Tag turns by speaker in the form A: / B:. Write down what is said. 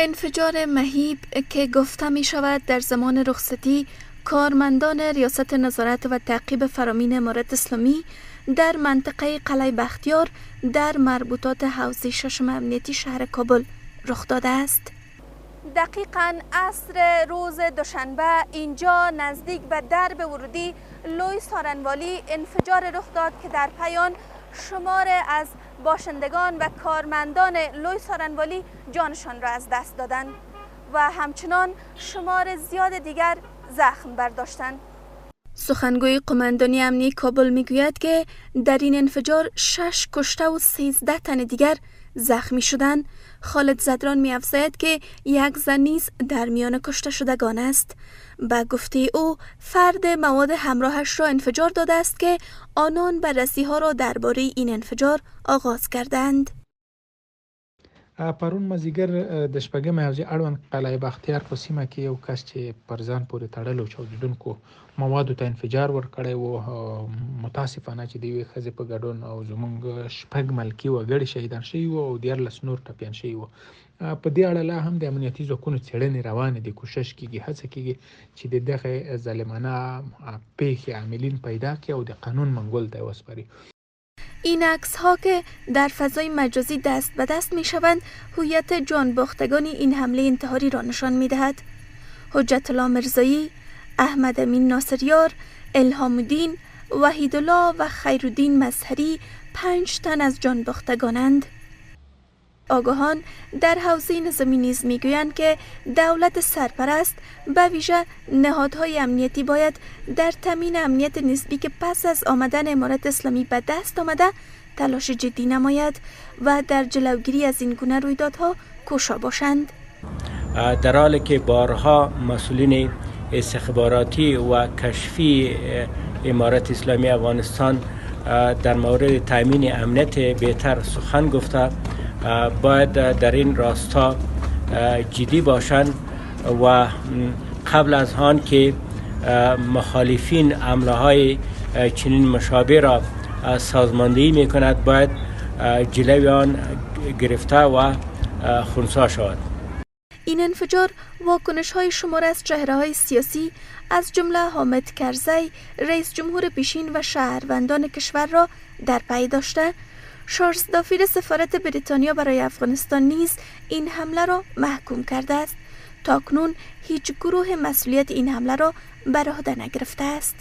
A: انفجار مهیب که گفته می شود در زمان رخصتی کارمندان ریاست نظارت و تعقیب فرامین امارت اسلامی در منطقه قلعه بختیار در مربوطات حوزه ششم امنیتی شهر کابل رخ داده است. دقیقاً عصر روز دوشنبه اینجا نزدیک به درب ورودی لوی سارنوالی انفجار رخ داد که در پایان شمار از باشندگان و کارمندان لوی سارنوالی جانشان را از دست دادند و همچنان شمار زیاد دیگر زخم برداشتند. سخنگوی قماندانی امنیتی کابل میگوید که در این انفجار 6 کشته و 13 تن دیگر زخمی شدند. خالد زدران می‌افزاید که یک زن نیز در میان کشته شدگان است. به گفته او فرد مواد همراهش را انفجار داده است که آنان بررسی‌ها را درباره این انفجار آغاز کردند.
B: پرون مازیګر د شپږمې حوزې اړوند قلعه بختیار په سیمه کې یو کس چې پر ځان پورې تړلو چاودېدونکو موادو ته انفجار ورکړی و. متاسفانه چې د یوې ښځې په ګډون او زموږ 6 ملکي وګړي شهیدان شوي وو او 14 نور ټپیان شوي وو. په دې اړه لا هم د امنیتي ځواکونو څېړنې روانې دي. کوشش کیږي، هڅه کیږي چې د دغه ظالمانه پیښې عاملین پیدا کړي او د قانون منګول ته وسپاري.
A: این عکس ها که در فضای مجازی دست به دست می شوند هویت جان باختگان این حمله انتحاری را نشان می دهد. حجت الله مرزایی، احمد امین ناصریار، الهام الدین، وحید الله و خیرالدین مظهری 5 تن از جان باختگانند. آگاهان در حوزه نظامی نیز میگویند که دولت سرپرست به ویژه نهادهای امنیتی باید در تامین امنیت نسبی که پس از آمدن امارت اسلامی به دست آمده تلاش جدی نماید و در جلوگیری از این گونه رویدادها کوشا باشند.
C: در حالی که بارها مسئولین استخباراتی و کشفی امارت اسلامی افغانستان در مورد تامین امنیت بهتر سخن گفته، باید در این راستا جدی باشند و قبل از آن که مخالفین حمله های چنین مشابه را سازماندهی می کند باید جلوی آن گرفته و خنثی شود.
A: این انفجار واکنش های شمار از چهره های سیاسی از جمله حامد کرزی رئیس جمهور پیشین و شهروندان کشور را در پی داشته. چارلز دافیر سفارت بریتانیا برای افغانستان نیز این حمله را محکوم کرده است. تاکنون هیچ گروه مسئولیت این حمله را بر عهده نگرفته است.